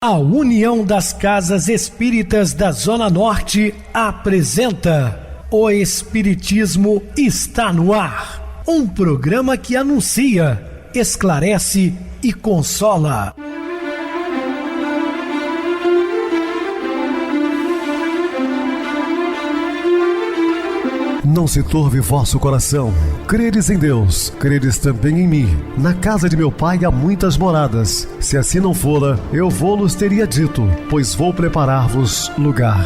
A União das Casas Espíritas da Zona Norte apresenta O Espiritismo está no ar, um programa que anuncia, esclarece e consola. Não se turve vosso coração. Credes em Deus, credes também em mim. Na casa de meu pai há muitas moradas. Se assim não fora, eu vou-los teria dito, pois vou preparar-vos lugar.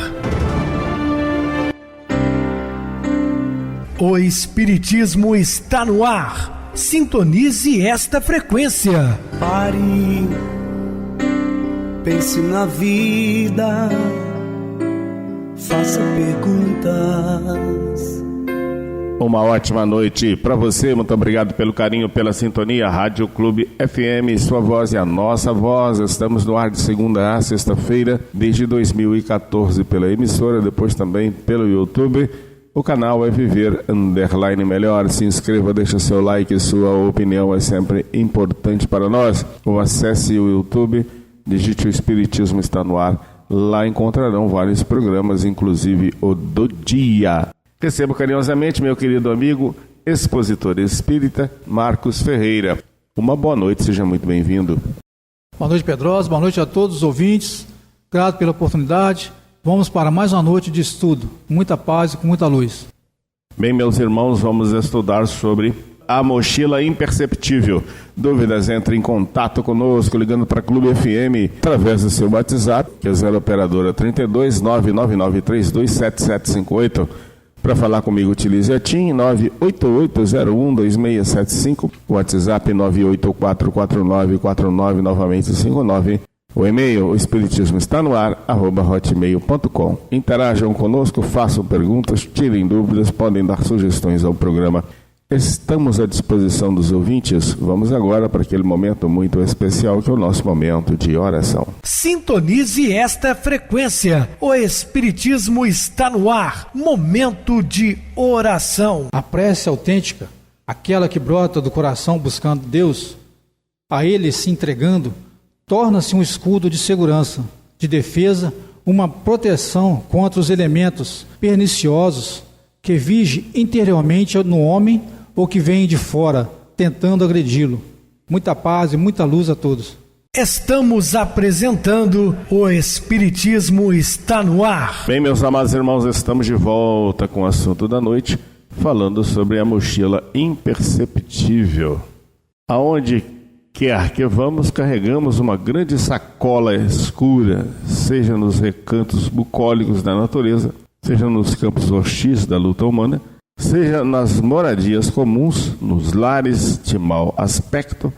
O Espiritismo está no ar. Sintonize esta frequência. Pare, pense na vida, faça perguntas. Uma ótima noite para você, muito obrigado pelo carinho, pela sintonia. Rádio Clube FM, sua voz é a nossa voz. Estamos no ar de segunda a sexta-feira, desde 2014 pela emissora, depois também pelo YouTube. O canal é Viver _ Melhor. Se inscreva, deixa seu like, sua opinião é sempre importante para nós. Ou acesse o YouTube, digite O Espiritismo está no ar. Lá encontrarão vários programas, inclusive o do dia. Recebo carinhosamente meu querido amigo, expositor espírita, Marcos Ferreira. Uma boa noite, seja muito bem-vindo. Boa noite, Pedrosa, boa noite a todos os ouvintes. Grato pela oportunidade. Vamos para mais uma noite de estudo, com muita paz e com muita luz. Bem, meus irmãos, vamos estudar sobre a mochila imperceptível. Dúvidas, entre em contato conosco, ligando para Clube FM, através do seu WhatsApp, que é 0 operadora 32 999327758. Para falar comigo, utilize a TIM 988012675, o WhatsApp 9844949, novamente 59. O e-mail, o espiritismo está no ar, @hotmail.com. Interajam conosco, façam perguntas, tirem dúvidas, podem dar sugestões ao programa. Estamos à disposição dos ouvintes. Vamos agora para aquele momento muito especial que é o nosso momento de oração. Sintonize esta frequência. O Espiritismo está no ar. Momento de oração. A prece autêntica, aquela que brota do coração buscando Deus, a Ele se entregando, torna-se um escudo de segurança, de defesa, uma proteção contra os elementos perniciosos que vigem interiormente no homem ou que vêm de fora, tentando agredi-lo. Muita paz e muita luz a todos. Estamos apresentando O Espiritismo está no ar. Bem, meus amados irmãos, estamos de volta com o assunto da noite, falando sobre a mochila imperceptível. Aonde quer que vamos, carregamos uma grande sacola escura, seja nos recantos bucólicos da natureza, seja nos campos hostis da luta humana, seja nas moradias comuns, nos lares de mau aspecto,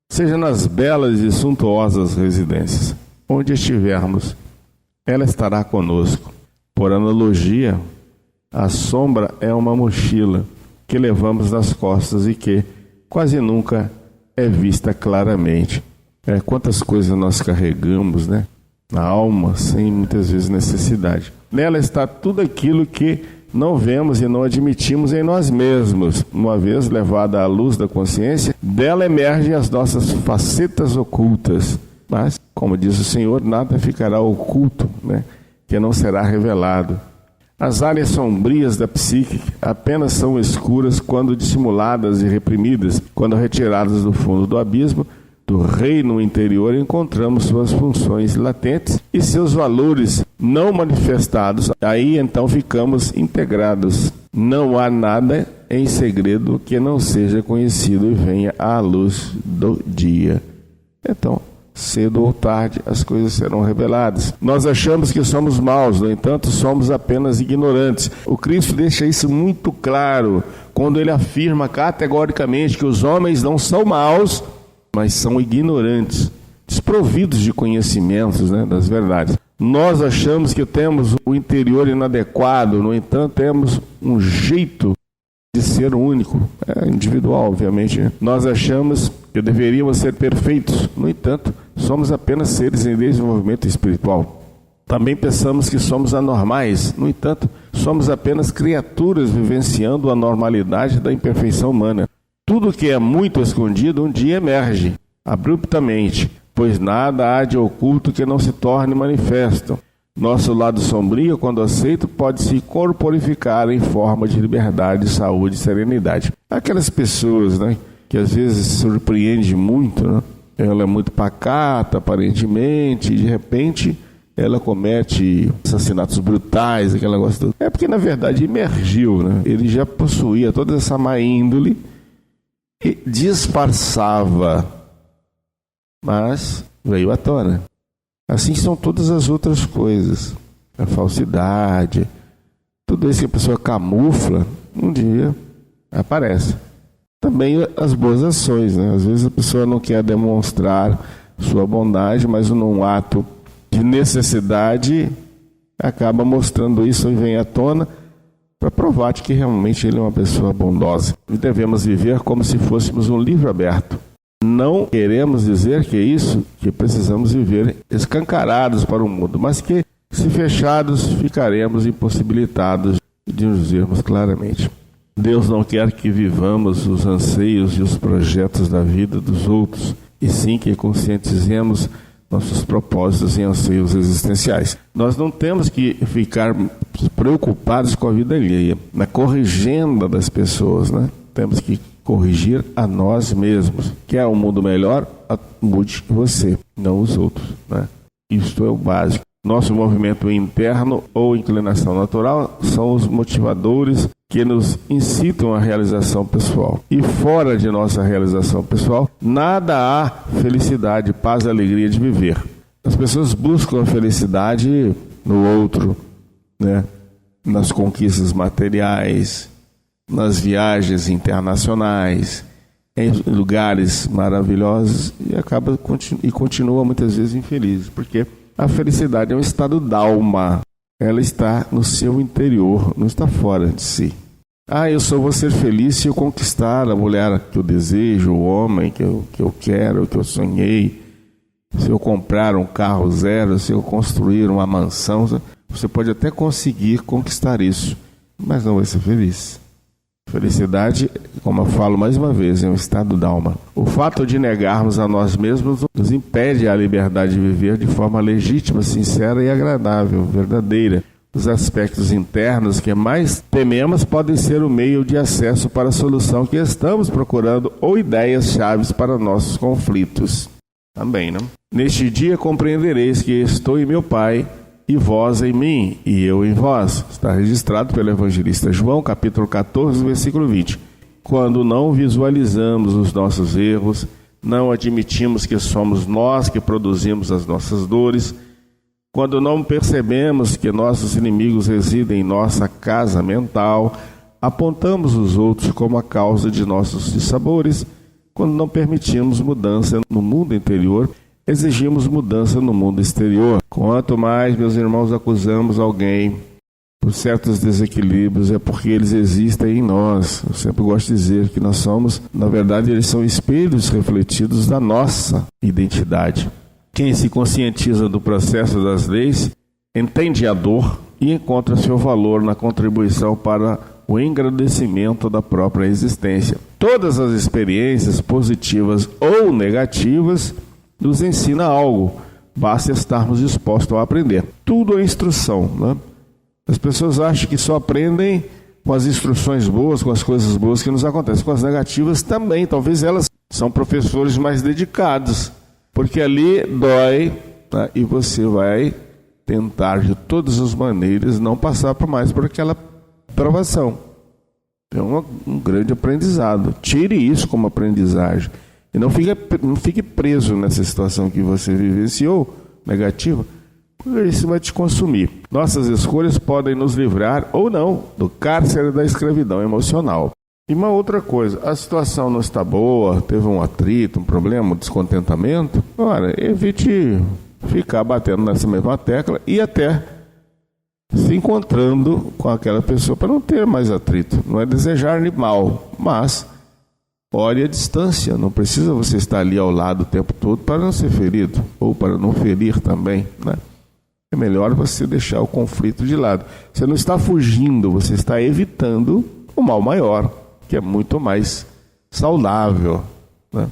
seja nas belas e suntuosas residências. Onde estivermos, ela estará conosco. Por analogia, a sombra é uma mochila que levamos nas costas e que quase nunca é vista claramente. Quantas coisas nós carregamos, né? Na alma, sem muitas vezes necessidade. Nela está tudo aquilo que não vemos e não admitimos em nós mesmos. Uma vez levada à luz da consciência, dela emergem as nossas facetas ocultas. Mas, como diz o Senhor, nada ficará oculto, né? Que não será revelado. As áreas sombrias da psique apenas são escuras quando dissimuladas e reprimidas. Quando retiradas do fundo do abismo, do reino interior, encontramos suas funções latentes e seus valores não manifestados. Aí então ficamos integrados. Não há nada em segredo que não seja conhecido e venha à luz do dia. Então, cedo ou tarde, as coisas serão reveladas. Nós achamos que somos maus, no entanto, somos apenas ignorantes. O Cristo deixa isso muito claro quando ele afirma categoricamente que os homens não são maus, mas são ignorantes, desprovidos de conhecimentos, né, das verdades. Nós achamos que temos o interior inadequado, no entanto, temos um jeito de ser único, individual, obviamente, né? Nós achamos que deveríamos ser perfeitos, no entanto, somos apenas seres em desenvolvimento espiritual. Também pensamos que somos anormais, no entanto, somos apenas criaturas vivenciando a normalidade da imperfeição humana. Tudo que é muito escondido um dia emerge, abruptamente. pois nada há de oculto que não se torne manifesto. Nosso lado sombrio, quando aceito, pode se corporificar em forma de liberdade, saúde e serenidade. Aquelas pessoas, né, que às vezes surpreende muito, né? Ela é muito pacata, aparentemente, e de repente ela comete assassinatos brutais, aquele negócio todo. É porque, na verdade, emergiu, né? Ele já possuía toda essa má índole e disfarçava, mas veio à tona. Assim são todas as outras coisas. A falsidade, tudo isso que a pessoa camufla, um dia aparece. Também as boas ações, né? Às vezes a pessoa não quer demonstrar sua bondade, mas num ato de necessidade acaba mostrando isso e vem à tona para provar de que realmente ele é uma pessoa bondosa. E devemos viver como se fôssemos um livro aberto. Não queremos dizer que é isso, que precisamos viver escancarados para o mundo, mas que, se fechados, ficaremos impossibilitados de nos vermos claramente. Deus não quer que vivamos os anseios e os projetos da vida dos outros, e sim que conscientizemos nossos propósitos e anseios existenciais. Nós não temos que ficar preocupados com a vida alheia, na corrigenda das pessoas, né? Temos que corrigir a nós mesmos. Quer um mundo melhor? Mude você, não os outros, né? Isto é o básico. Nosso movimento interno ou inclinação natural são os motivadores que nos incitam à realização pessoal. E fora de nossa realização pessoal, nada há felicidade, paz e alegria de viver. As pessoas buscam a felicidade no outro, né? Nas conquistas materiais, nas viagens internacionais, em lugares maravilhosos, e continua muitas vezes infeliz, porque a felicidade é um estado d'alma, ela está no seu interior, não está fora de si. Eu só vou ser feliz se eu conquistar a mulher que eu desejo, o homem que eu quero, que eu sonhei, se eu comprar um carro zero, se eu construir uma mansão. Você pode até conseguir conquistar isso, mas não vai ser feliz. Felicidade, como eu falo mais uma vez, é um estado d'alma. O fato de negarmos a nós mesmos nos impede a liberdade de viver de forma legítima, sincera e agradável, verdadeira. Os aspectos internos que mais tememos podem ser o meio de acesso para a solução que estamos procurando ou ideias chaves para nossos conflitos. Também, não? Neste dia compreendereis que estou em meu Pai, e vós em mim, e eu em vós. Está registrado pelo evangelista João, capítulo 14, versículo 20. Quando não visualizamos os nossos erros, não admitimos que somos nós que produzimos as nossas dores, quando não percebemos que nossos inimigos residem em nossa casa mental, apontamos os outros como a causa de nossos dissabores, quando não permitimos mudança no mundo interior, exigimos mudança no mundo exterior. Quanto mais, meus irmãos, acusamos alguém por certos desequilíbrios, é porque eles existem em nós. Eu sempre gosto de dizer que nós somos, na verdade, eles são espelhos refletidos da nossa identidade. Quem se conscientiza do processo das leis, entende a dor e encontra seu valor na contribuição para o engrandecimento da própria existência. Todas as experiências, positivas ou negativas, nos ensina algo, basta estarmos dispostos a aprender. Tudo é instrução, né? As pessoas acham que só aprendem com as instruções boas, com as coisas boas que nos acontecem. Com as negativas também, talvez elas são professores mais dedicados, porque ali dói, tá? E você vai tentar de todas as maneiras não passar por aquela provação. É um grande aprendizado. Tire isso como aprendizagem. E não fique preso nessa situação que você vivenciou, negativa, porque isso vai te consumir. Nossas escolhas podem nos livrar, ou não, do cárcere da escravidão emocional. E uma outra coisa, a situação não está boa, teve um atrito, um problema, um descontentamento, ora, evite ficar batendo nessa mesma tecla e até se encontrando com aquela pessoa para não ter mais atrito. Não é desejar-lhe mal, mas ore a distância, não precisa você estar ali ao lado o tempo todo para não ser ferido, ou para não ferir também, né? É melhor você deixar o conflito de lado. Você não está fugindo, você está evitando o mal maior, que é muito mais saudável, né?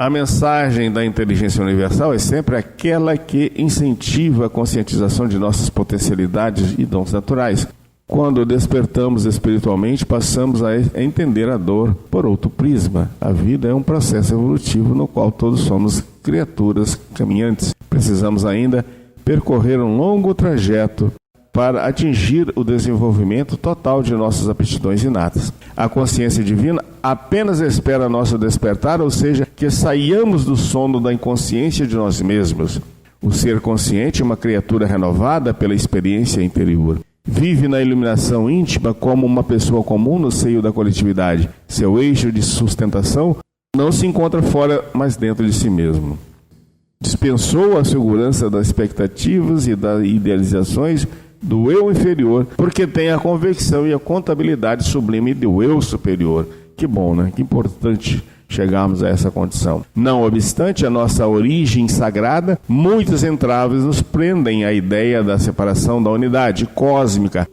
A mensagem da inteligência universal é sempre aquela que incentiva a conscientização de nossas potencialidades e dons naturais. Quando despertamos espiritualmente, passamos a entender a dor por outro prisma. A vida é um processo evolutivo no qual todos somos criaturas caminhantes. Precisamos ainda percorrer um longo trajeto para atingir o desenvolvimento total de nossas aptidões inatas. A consciência divina apenas espera nosso despertar, ou seja, que saiamos do sono da inconsciência de nós mesmos. O ser consciente é uma criatura renovada pela experiência interior. Vive na iluminação íntima como uma pessoa comum no seio da coletividade. Seu eixo de sustentação não se encontra fora, mas dentro de si mesmo. Dispensou a segurança das expectativas e das idealizações do eu inferior, porque tem a convicção e a contabilidade sublime do eu superior. Que bom, né? Que importante chegarmos a essa condição. Não obstante a nossa origem sagrada, muitos entraves nos prendem à ideia da separação da unidade cósmica,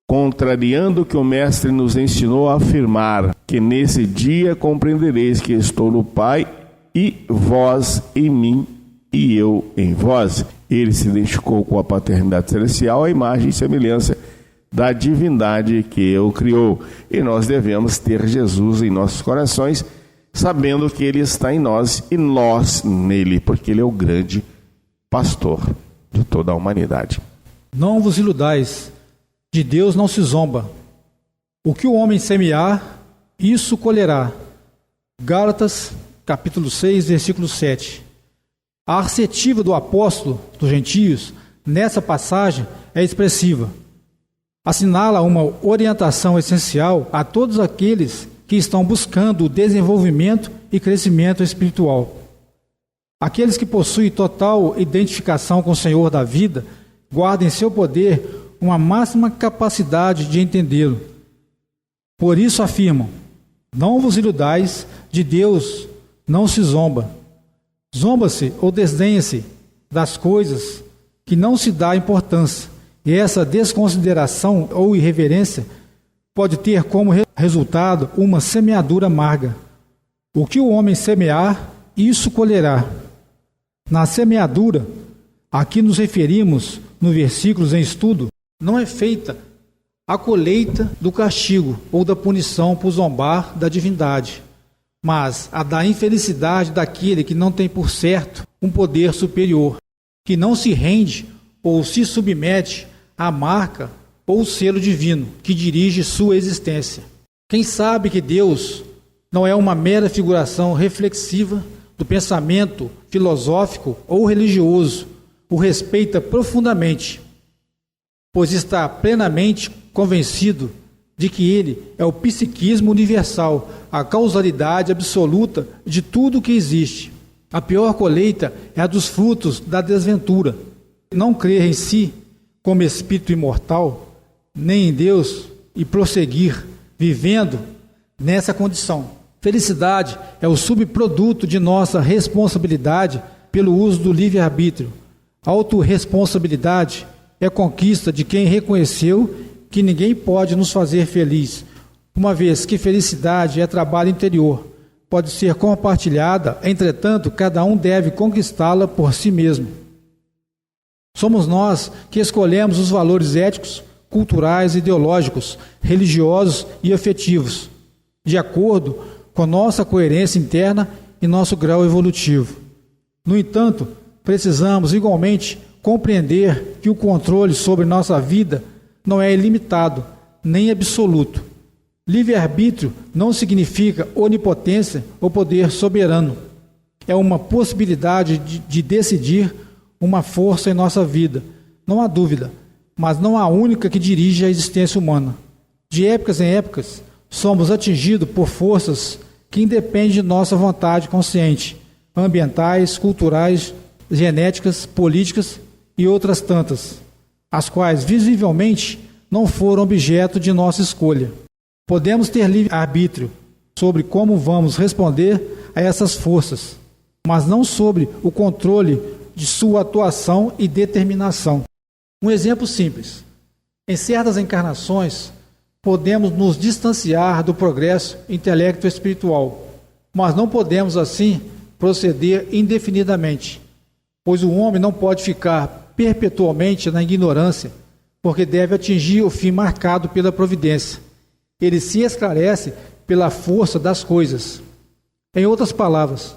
contrariando o que o Mestre nos ensinou a afirmar, que nesse dia compreendereis que estou no Pai, e vós em mim, e eu em vós. Ele se identificou com a paternidade celestial, a imagem e semelhança da divindade que o criou. E nós devemos ter Jesus em nossos corações, sabendo que Ele está em nós e nós nele, porque Ele é o grande pastor de toda a humanidade. Não vos iludais, de Deus não se zomba. O que o homem semear, isso colherá. Gálatas, capítulo 6, versículo 7. A assertiva do apóstolo dos gentios, nessa passagem, é expressiva. Assinala uma orientação essencial a todos aqueles que estão buscando o desenvolvimento e crescimento espiritual. Aqueles que possuem total identificação com o Senhor da vida, guardam em seu poder uma máxima capacidade de entendê-lo. Por isso afirmam: não vos iludais, de Deus não se zomba. Zomba-se ou desdenha-se das coisas que não se dá importância, e essa desconsideração ou irreverência pode ter como resultado uma semeadura amarga. O que o homem semear, isso colherá. Na semeadura, a que nos referimos no versículos em estudo, não é feita a colheita do castigo ou da punição por zombar da divindade, mas a da infelicidade daquele que não tem por certo um poder superior, que não se rende ou se submete à marca ou selo divino que dirige sua existência. Quem sabe que Deus não é uma mera figuração reflexiva do pensamento filosófico ou religioso, o respeita profundamente, pois está plenamente convencido de que ele é o psiquismo universal, a causalidade absoluta de tudo o que existe. A pior colheita é a dos frutos da desventura. Não crer em si como espírito imortal, nem em Deus, e prosseguir vivendo nessa condição. Felicidade é o subproduto de nossa responsabilidade pelo uso do livre-arbítrio. Autorresponsabilidade é conquista de quem reconheceu que ninguém pode nos fazer feliz, uma vez que felicidade é trabalho interior, pode ser compartilhada, entretanto, cada um deve conquistá-la por si mesmo. Somos nós que escolhemos os valores éticos, culturais, ideológicos, religiosos e afetivos, de acordo com nossa coerência interna e nosso grau evolutivo. No entanto, precisamos igualmente compreender que o controle sobre nossa vida não é ilimitado, nem absoluto. Livre-arbítrio não significa onipotência ou poder soberano. É uma possibilidade de decidir uma força em nossa vida, não há dúvida, mas não a única que dirige a existência humana. De épocas em épocas, somos atingidos por forças que independem de nossa vontade consciente, ambientais, culturais, genéticas, políticas e outras tantas, as quais visivelmente não foram objeto de nossa escolha. Podemos ter livre-arbítrio sobre como vamos responder a essas forças, mas não sobre o controle de sua atuação e determinação. Um exemplo simples: em certas encarnações, podemos nos distanciar do progresso intelecto-espiritual, mas não podemos, assim, proceder indefinidamente, pois o homem não pode ficar perpetuamente na ignorância, porque deve atingir o fim marcado pela providência. Ele se esclarece pela força das coisas. Em outras palavras,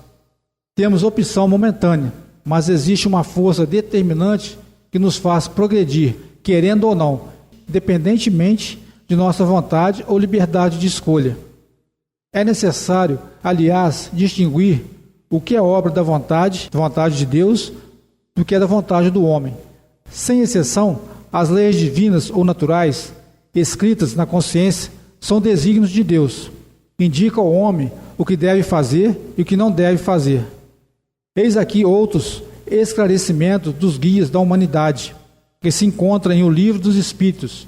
temos opção momentânea, mas existe uma força determinante que nos faz progredir, querendo ou não, independentemente de nossa vontade ou liberdade de escolha. É necessário, aliás, distinguir o que é obra da vontade de Deus, do que é da vontade do homem. Sem exceção, as leis divinas ou naturais, escritas na consciência, são desígnios de Deus. Indicam ao homem o que deve fazer e o que não deve fazer. Eis aqui outros esclarecimentos dos guias da humanidade, que se encontram em O Livro dos Espíritos,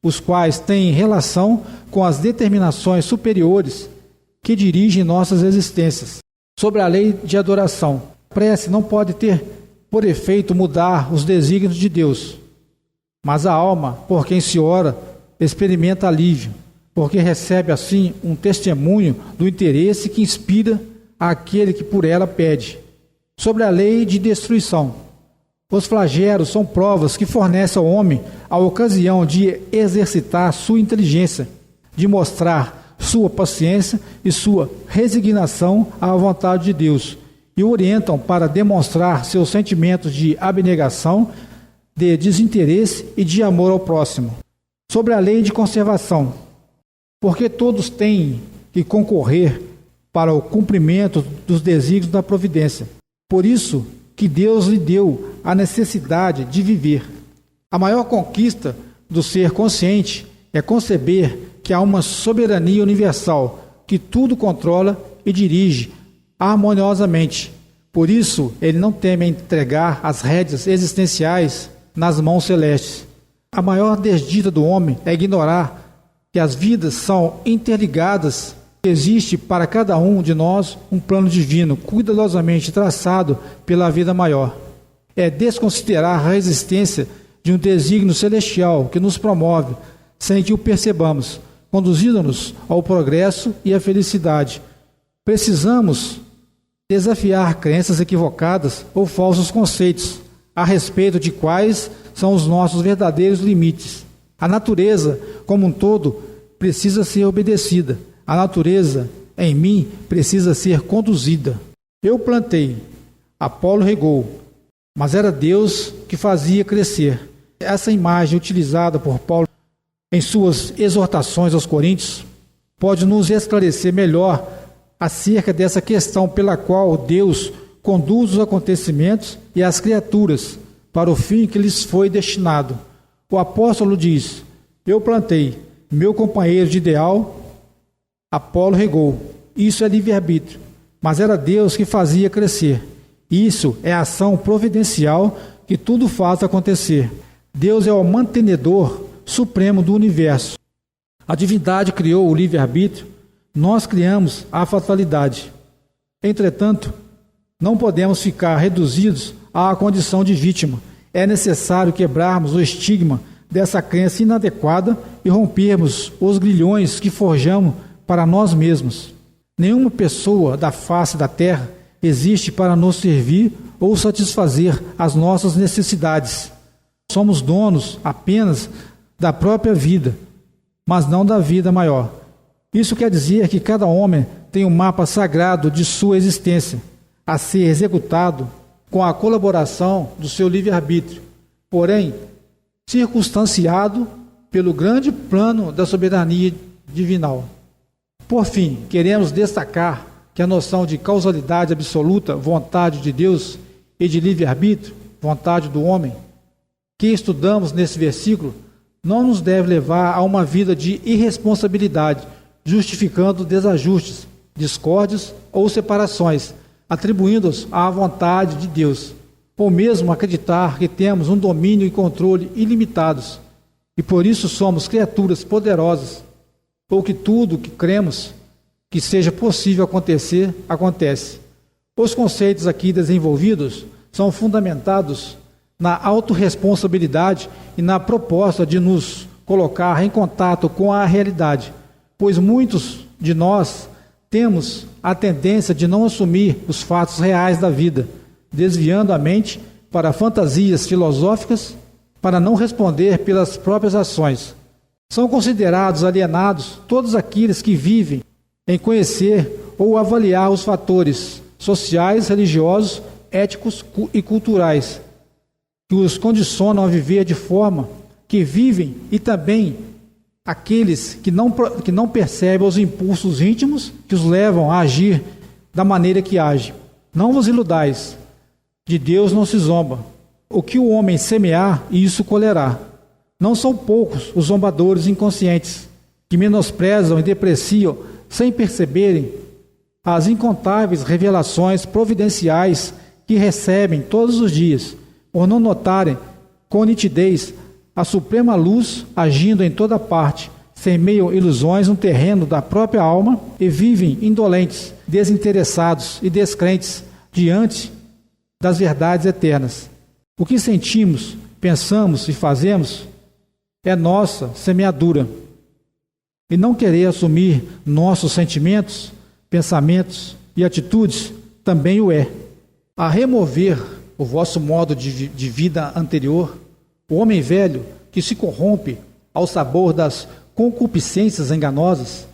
os quais têm relação com as determinações superiores que dirigem nossas existências. Sobre a lei de adoração, a prece não pode ter por efeito mudar os desígnios de Deus, mas a alma, por quem se ora, experimenta alívio, porque recebe assim um testemunho do interesse que inspira àquele que por ela pede. Sobre a lei de destruição, os flagelos são provas que fornecem ao homem a ocasião de exercitar sua inteligência, de mostrar sua paciência e sua resignação à vontade de Deus, e orientam para demonstrar seus sentimentos de abnegação, de desinteresse e de amor ao próximo. Sobre a lei de conservação, porque todos têm que concorrer para o cumprimento dos desígnios da providência. Por isso que Deus lhe deu a necessidade de viver. A maior conquista do ser consciente é conceber que há uma soberania universal que tudo controla e dirige harmoniosamente. Por isso, ele não teme entregar as rédeas existenciais nas mãos celestes. A maior desdita do homem é ignorar que as vidas são interligadas. Existe para cada um de nós um plano divino, cuidadosamente traçado pela vida maior. É desconsiderar a existência de um desígnio celestial que nos promove, sem que o percebamos, conduzindo-nos ao progresso e à felicidade. Precisamos desafiar crenças equivocadas ou falsos conceitos, a respeito de quais são os nossos verdadeiros limites. A natureza, como um todo, precisa ser obedecida. A natureza, em mim, precisa ser conduzida. Eu plantei, Apolo regou, mas era Deus que fazia crescer. Essa imagem utilizada por Paulo em suas exortações aos Coríntios pode nos esclarecer melhor acerca dessa questão pela qual Deus conduz os acontecimentos e as criaturas para o fim que lhes foi destinado. O apóstolo diz: eu plantei, meu companheiro de ideal, Apolo regou. Isso é livre-arbítrio, mas era Deus que fazia crescer. Isso é a ação providencial que tudo faz acontecer. Deus é o mantenedor supremo do universo. A divindade criou o livre-arbítrio, nós criamos a fatalidade. Entretanto, não podemos ficar reduzidos à condição de vítima. É necessário quebrarmos o estigma dessa crença inadequada e rompermos os grilhões que forjamos para nós mesmos. Nenhuma pessoa da face da terra existe para nos servir ou satisfazer as nossas necessidades. Somos donos apenas da própria vida, mas não da vida maior. Isso quer dizer que cada homem tem um mapa sagrado de sua existência, a ser executado com a colaboração do seu livre-arbítrio, porém, circunstanciado pelo grande plano da soberania divinal. Por fim, queremos destacar que a noção de causalidade absoluta, vontade de Deus, e de livre-arbítrio, vontade do homem, que estudamos nesse versículo, não nos deve levar a uma vida de irresponsabilidade, justificando desajustes, discórdias ou separações, atribuindo-os à vontade de Deus, ou mesmo acreditar que temos um domínio e controle ilimitados, e por isso somos criaturas poderosas, ou que tudo que cremos que seja possível acontecer, acontece. Os conceitos aqui desenvolvidos são fundamentados na autorresponsabilidade e na proposta de nos colocar em contato com a realidade, pois muitos de nós temos a tendência de não assumir os fatos reais da vida, desviando a mente para fantasias filosóficas, para não responder pelas próprias ações. São considerados alienados todos aqueles que vivem em conhecer ou avaliar os fatores sociais, religiosos, éticos e culturais que os condicionam a viver de forma que vivem, e também aqueles que não percebem os impulsos íntimos que os levam a agir da maneira que agem. Não vos iludais, de Deus não se zomba. O que o homem semear, isso colherá. Não são poucos os zombadores inconscientes, que menosprezam e depreciam, sem perceberem, as incontáveis revelações providenciais que recebem todos os dias, por não notarem com nitidez a suprema luz agindo em toda parte, semeiam ilusões no terreno da própria alma e vivem indolentes, desinteressados e descrentes diante das verdades eternas. O que sentimos, pensamos e fazemos é nossa semeadura. E não querer assumir nossos sentimentos, pensamentos e atitudes também o é. A remover o vosso modo de vida anterior, o homem velho que se corrompe ao sabor das concupiscências enganosas,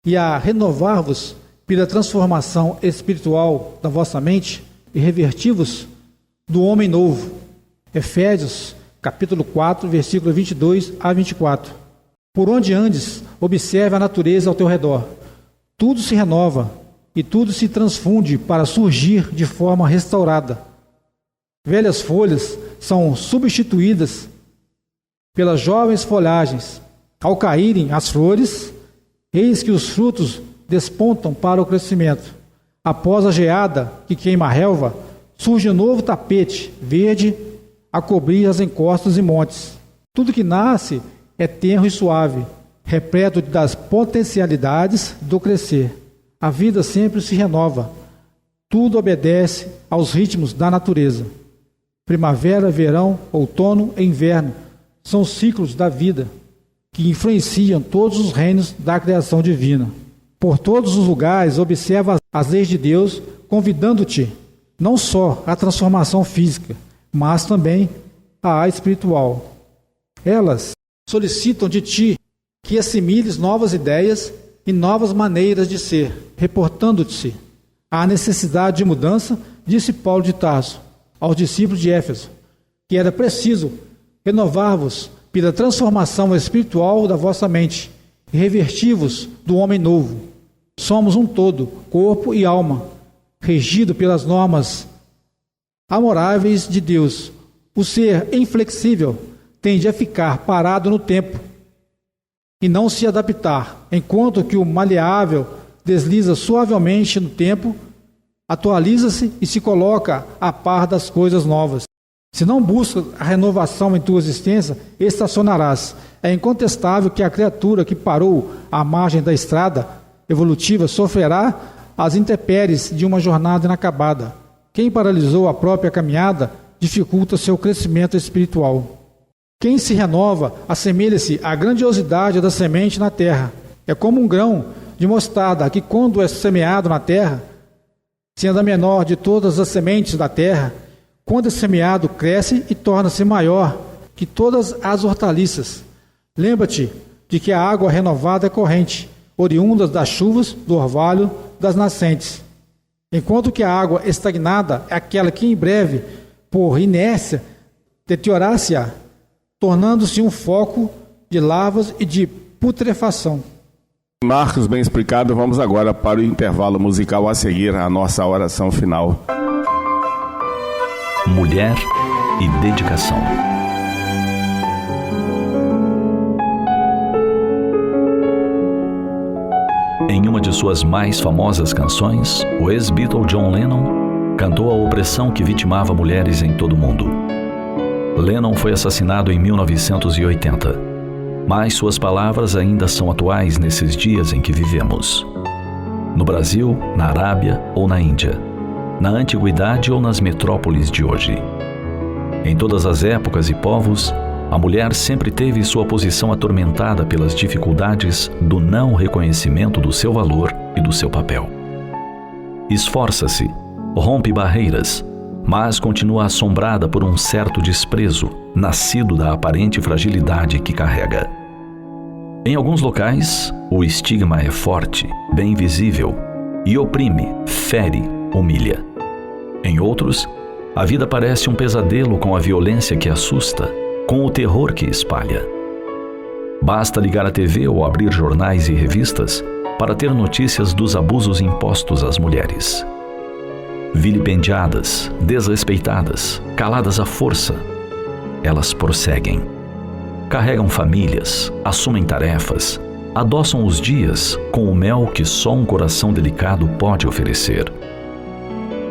e a renovar-vos pela transformação espiritual da vossa mente e revertir-vos do homem novo. Efésios, capítulo 4, versículo 22 a 24. Por onde andes, observe a natureza ao teu redor. Tudo se renova e tudo se transfunde para surgir de forma restaurada. Velhas folhas são substituídas pelas jovens folhagens. Ao caírem as flores, eis que os frutos despontam para o crescimento. Após a geada que queima a relva, surge um novo tapete verde a cobrir as encostas e montes. Tudo que nasce é tenro e suave, repleto das potencialidades do crescer. A vida sempre se renova. Tudo obedece aos ritmos da natureza. Primavera, verão, outono e inverno são ciclos da vida que influenciam todos os reinos da criação divina. Por todos os lugares, observa as leis de Deus, convidando-te não só à transformação física, mas também à espiritual. Elas solicitam de ti que assimiles novas ideias e novas maneiras de ser, reportando-te à necessidade de mudança, disse Paulo de Tarso aos discípulos de Éfeso, que era preciso renovar-vos pela transformação espiritual da vossa mente e revertir-vos do homem novo. Somos um todo, corpo e alma, regido pelas normas amoráveis de Deus. O ser inflexível tende a ficar parado no tempo e não se adaptar, enquanto que o maleável desliza suavemente no tempo, atualiza-se e se coloca a par das coisas novas. Se não buscas a renovação em tua existência, estacionarás. É incontestável que a criatura que parou à margem da estrada evolutiva sofrerá as intempéries de uma jornada inacabada. Quem paralisou a própria caminhada dificulta seu crescimento espiritual. Quem se renova assemelha-se à grandiosidade da semente na terra. É como um grão de mostarda que, quando é semeado na terra, sendo a menor de todas as sementes da terra, quando é semeado, cresce e torna-se maior que todas as hortaliças. Lembra-te de que a água renovada é corrente, oriunda das chuvas, do orvalho, das nascentes. Enquanto que a água estagnada é aquela que em breve, por inércia, deteriorar-se-á, tornando-se um foco de lavas e de putrefação. Marcos, bem explicado. Vamos agora para o intervalo musical a seguir a nossa oração final. Mulher e dedicação. Em uma de suas mais famosas canções, o ex-Beatle John Lennon cantou a opressão que vitimava mulheres em todo o mundo. Lennon foi assassinado em 1980, mas suas palavras ainda são atuais nesses dias em que vivemos. No Brasil, na Arábia ou na Índia, na antiguidade ou nas metrópoles de hoje. Em todas as épocas e povos, a mulher sempre teve sua posição atormentada pelas dificuldades do não reconhecimento do seu valor e do seu papel. Esforça-se, rompe barreiras, mas continua assombrada por um certo desprezo, nascido da aparente fragilidade que carrega. Em alguns locais, o estigma é forte, bem visível, e oprime, fere, humilha. Em outros, a vida parece um pesadelo com a violência que assusta, com o terror que espalha. Basta ligar a TV ou abrir jornais e revistas para ter notícias dos abusos impostos às mulheres. Vilipendiadas, desrespeitadas, caladas à força, elas prosseguem. Carregam famílias, assumem tarefas, adoçam os dias com o mel que só um coração delicado pode oferecer.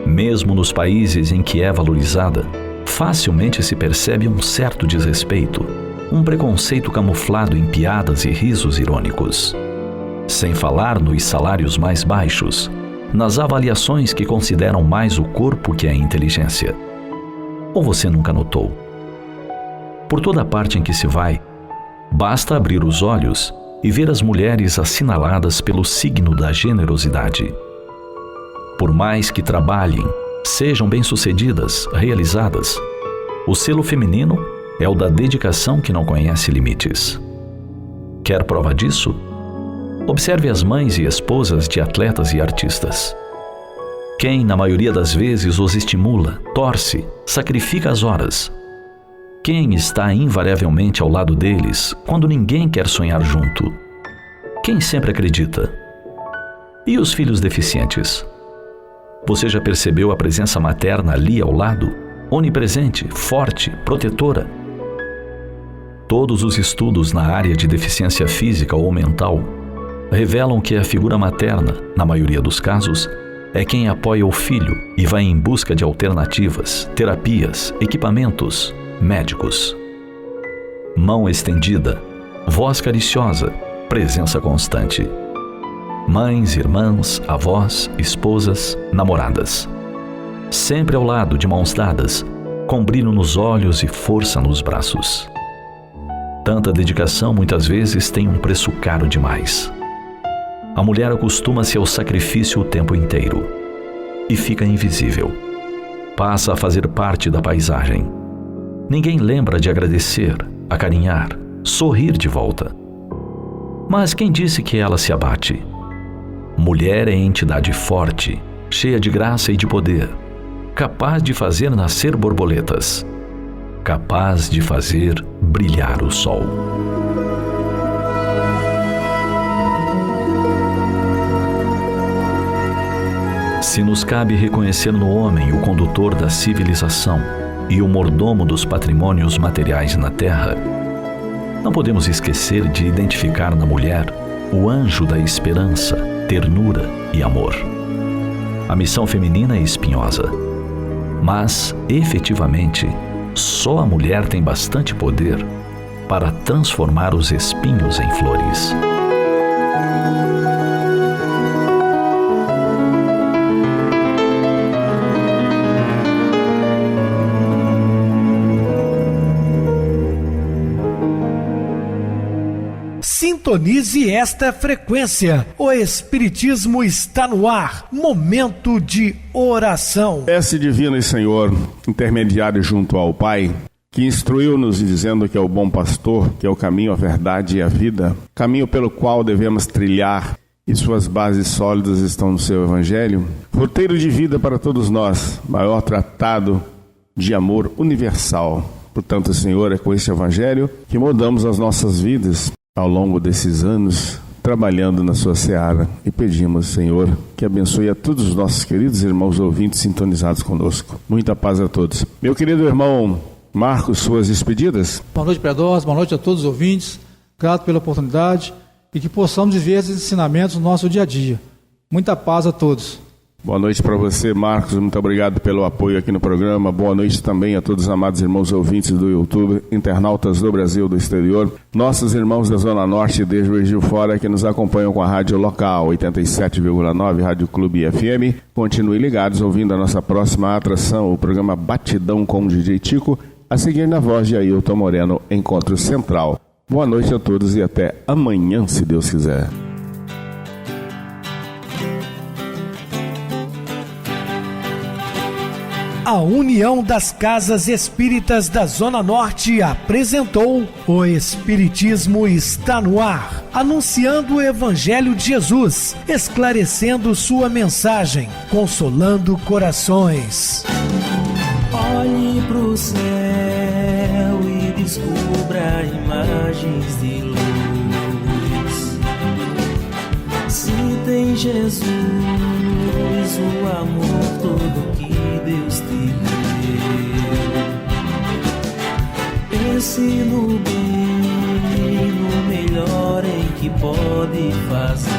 Mesmo nos países em que é valorizada, facilmente se percebe um certo desrespeito, um preconceito camuflado em piadas e risos irônicos. Sem falar nos salários mais baixos, nas avaliações que consideram mais o corpo que a inteligência. Ou você nunca notou? Por toda parte em que se vai, basta abrir os olhos e ver as mulheres assinaladas pelo signo da generosidade. Por mais que trabalhem, sejam bem-sucedidas, realizadas, o selo feminino é o da dedicação que não conhece limites. Quer prova disso? Observe as mães e esposas de atletas e artistas. Quem, na maioria das vezes, os estimula, torce, sacrifica as horas? Quem está invariavelmente ao lado deles quando ninguém quer sonhar junto? Quem sempre acredita? E os filhos deficientes? Você já percebeu a presença materna ali ao lado? Onipresente, forte, protetora? Todos os estudos na área de deficiência física ou mental revelam que a figura materna, na maioria dos casos, é quem apoia o filho e vai em busca de alternativas, terapias, equipamentos, médicos. Mão estendida, voz cariciosa, presença constante. Mães, irmãs, avós, esposas, namoradas. Sempre ao lado, de mãos dadas, com brilho nos olhos e força nos braços. Tanta dedicação muitas vezes tem um preço caro demais. A mulher acostuma-se ao sacrifício o tempo inteiro e fica invisível. Passa a fazer parte da paisagem. Ninguém lembra de agradecer, acarinhar, sorrir de volta. Mas quem disse que ela se abate? Mulher é entidade forte, cheia de graça e de poder, capaz de fazer nascer borboletas, capaz de fazer brilhar o sol. Se nos cabe reconhecer no homem o condutor da civilização e o mordomo dos patrimônios materiais na terra, não podemos esquecer de identificar na mulher o anjo da esperança, ternura e amor. A missão feminina é espinhosa, mas, efetivamente, só a mulher tem bastante poder para transformar os espinhos em flores. Sintonize esta frequência. O Espiritismo está no ar. Momento de oração. Esse divino e Senhor, intermediário junto ao Pai, que instruiu-nos dizendo que é o bom pastor, que é o caminho, a verdade e a vida, caminho pelo qual devemos trilhar, e suas bases sólidas estão no seu Evangelho, roteiro de vida para todos nós, maior tratado de amor universal. Portanto, Senhor, é com esse Evangelho que mudamos as nossas vidas ao longo desses anos, trabalhando na sua seara, e pedimos, Senhor, que abençoe a todos os nossos queridos irmãos ouvintes sintonizados conosco. Muita paz a todos. Meu querido irmão Marcos, suas despedidas. Boa noite para nós, boa noite a todos os ouvintes, grato pela oportunidade e que possamos viver esses ensinamentos no nosso dia a dia. Muita paz a todos. Boa noite para você, Marcos, muito obrigado pelo apoio aqui no programa. Boa noite também a todos os amados irmãos ouvintes do YouTube, internautas do Brasil, do exterior, nossos irmãos da Zona Norte e de Juiz de Fora que nos acompanham com a rádio local 87,9 Rádio Clube FM. Continuem ligados ouvindo a nossa próxima atração, o programa Batidão com o DJ Tico, a seguir na voz de Ailton Moreno, Encontro Central. Boa noite a todos e até amanhã, se Deus quiser. A União das Casas Espíritas da Zona Norte apresentou O Espiritismo Está no Ar, anunciando o Evangelho de Jesus, esclarecendo sua mensagem, consolando corações. Olhe pro céu e descubra imagens de luz. Se tem Jesus, o amor todo que Deus te deu. Pense no bem, no melhor em que pode fazer.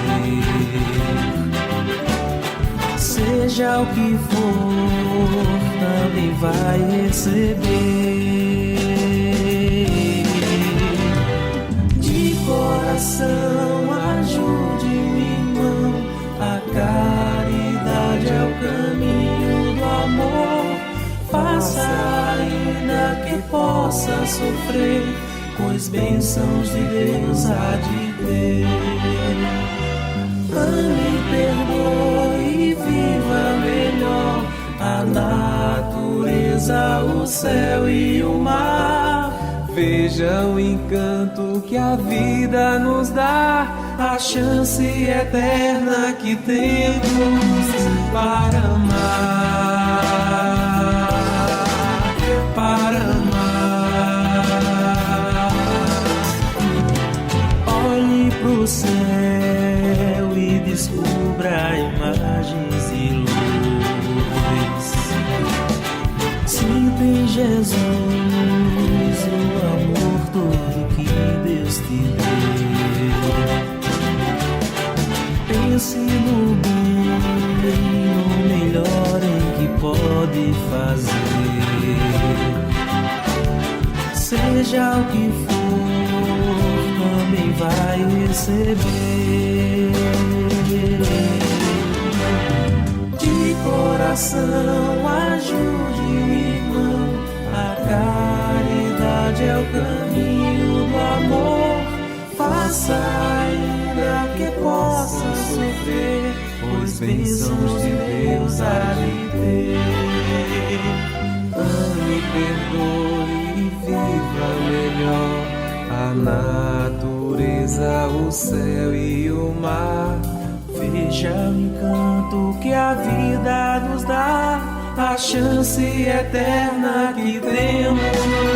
Seja o que for, também vai receber. De coração, ajude-me, irmão. A caridade é o caminho do amor. Faça ainda que possa sofrer, pois bênçãos de Deus há de ter. Ame, perdoe e viva melhor a natureza, o céu e o mar. Veja o encanto que a vida nos dá, a chance eterna que temos para amar, para amar. Olhe pro céu e descubra imagens de luz. Sinta em Jesus o amor todo que Deus te deu. Pense no bem, no melhor em que pode fazer. Seja o que for, também vai receber. De coração, ajude o irmão. A caridade é o caminho do amor. Faça ainda que possa sofrer, pois bênçãos de Deus há de ter. Ame, perdoe e viva melhor a natureza, o céu e o mar. Veja o encanto que a vida nos dá, a chance eterna que temos